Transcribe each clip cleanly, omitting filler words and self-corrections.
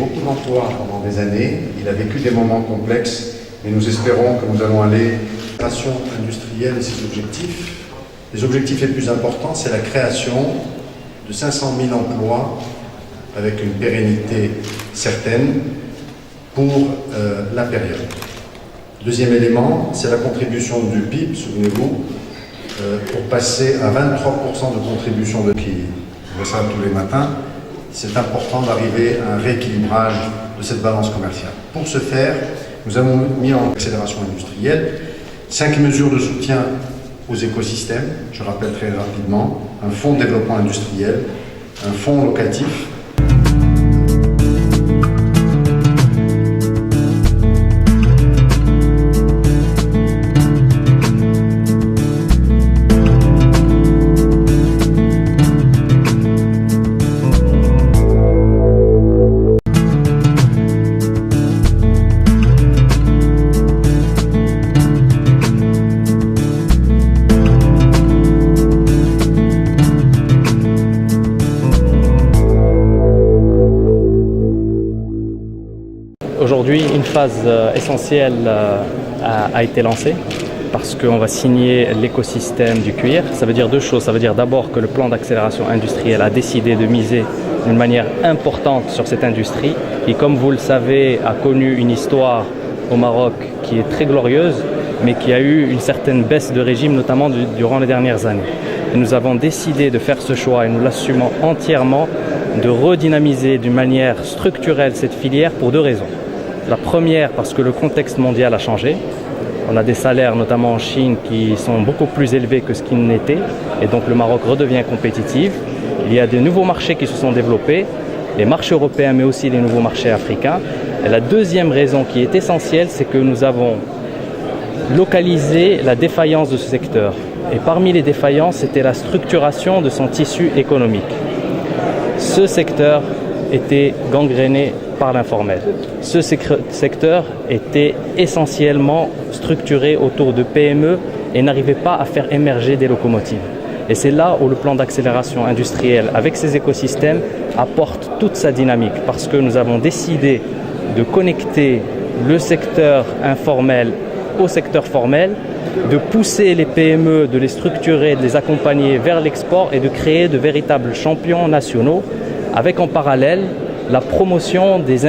beaucoup d'emplois pendant des années, il a vécu des moments complexes, mais nous espérons que nous allons aller à la création industrielle et ses objectifs. Les objectifs les plus importants, c'est la création de 500 000 emplois avec une pérennité certaine pour la période. Deuxième élément, c'est la contribution du PIB, souvenez-vous, pour passer à 23% de contribution de qui voit ça tous les matins. C'est important d'arriver à un rééquilibrage de cette balance commerciale. Pour ce faire, nous avons mis en accélération industrielle 5 mesures de soutien aux écosystèmes. Je rappelle très rapidement un fonds de développement industriel, un fonds locatif. Aujourd'hui, une phase essentielle a été lancée parce qu'on va signer l'écosystème du cuir. Ça veut dire deux choses. Ça veut dire d'abord que le plan d'accélération industrielle a décidé de miser d'une manière importante sur cette industrie qui, comme vous le savez, a connu une histoire au Maroc qui est très glorieuse, mais qui a eu une certaine baisse de régime, notamment durant les dernières années. Et nous avons décidé de faire ce choix, et nous l'assumons entièrement, de redynamiser d'une manière structurelle cette filière pour deux raisons. La première, parce que le contexte mondial a changé. On a des salaires, notamment en Chine, qui sont beaucoup plus élevés que ce qu'ils n'étaient. Et donc le Maroc redevient compétitif. Il y a de nouveaux marchés qui se sont développés, les marchés européens, mais aussi les nouveaux marchés africains. Et la deuxième raison qui est essentielle, c'est que nous avons localisé la défaillance de ce secteur. Et parmi les défaillances, c'était la structuration de son tissu économique. Ce secteur était gangréné par l'informel. Ce secteur était essentiellement structuré autour de PME et n'arrivait pas à faire émerger des locomotives. Et c'est là où le plan d'accélération industrielle avec ces écosystèmes apporte toute sa dynamique parce que nous avons décidé de connecter le secteur informel au secteur formel, de pousser les PME, de les structurer, de les accompagner vers l'export et de créer de véritables champions nationaux avec en parallèle la promotion des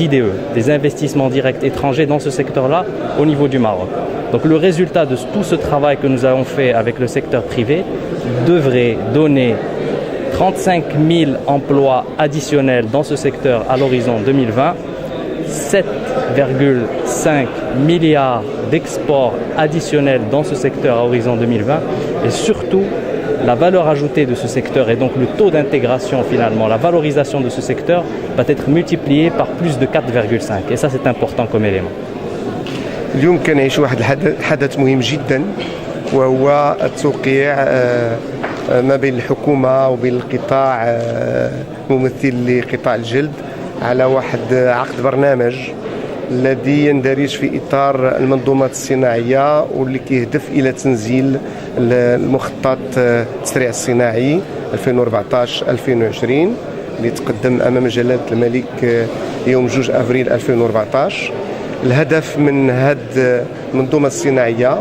IDE, des investissements directs étrangers dans ce secteur-là au niveau du Maroc. Donc le résultat de tout ce travail que nous avons fait avec le secteur privé devrait donner 35 000 emplois additionnels dans ce secteur à l'horizon 2020, 7,5 milliards d'exports additionnels dans ce secteur à horizon 2020 et surtout la valeur ajoutée de ce secteur et donc le taux d'intégration finalement, la valorisation de ce secteur va être multiplié par plus de 4,5 et ça c'est important comme élément. اليوم كنعيش واحد الحدث مهم جدا وهو التوقيع ما بين الحكومة وبين القطاع الممثل لقطاع الجلد على واحد عقد برنامج الذي يندرج في إطار المنظومات الصناعية واللي كيهدف إلى تنزيل المخطط التسريع الصناعي 2014-2020 اللي تقدم أمام جلالة الملك يوم 2 أفريل 2014. الهدف من هذه المنظومة الصناعية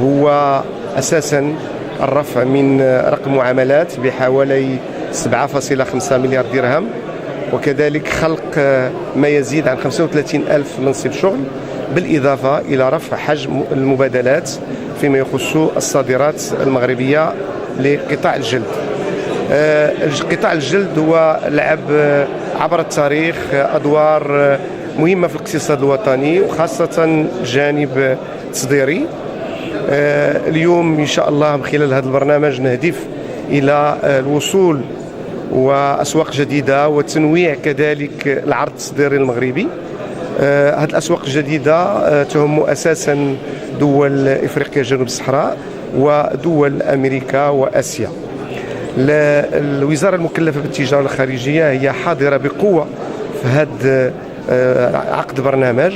هو أساساً الرفع من رقم معاملات بحوالي 7.5 مليار درهم وكذلك خلق ما يزيد عن 35 ألف منصب شغل بالإضافة إلى رفع حجم المبادلات فيما يخص الصادرات المغربية لقطاع الجلد. قطاع الجلد هو لعب عبر التاريخ أدوار مهمة في الاقتصاد الوطني وخاصة الجانب التصديري. اليوم إن شاء الله من خلال هذا البرنامج نهدف إلى الوصول وأسواق جديدة وتنويع كذلك العرض التصديري المغربي. هذه الأسواق الجديدة تهم أساسا دول إفريقيا جنوب الصحراء ودول أمريكا وآسيا. الوزارة المكلفة بالتجارة الخارجية هي حاضرة بقوة في هذا عقد برنامج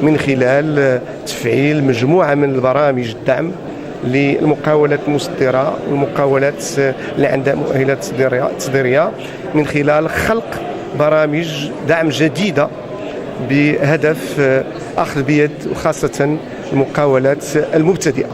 من خلال تفعيل مجموعة من البرامج الدعم للمقاولات المصدرة والمقاولات اللي عندها مؤهلات تصديرية من خلال خلق برامج دعم جديدة بهدف أخذ بيد وخاصة المقاولات المبتدئة.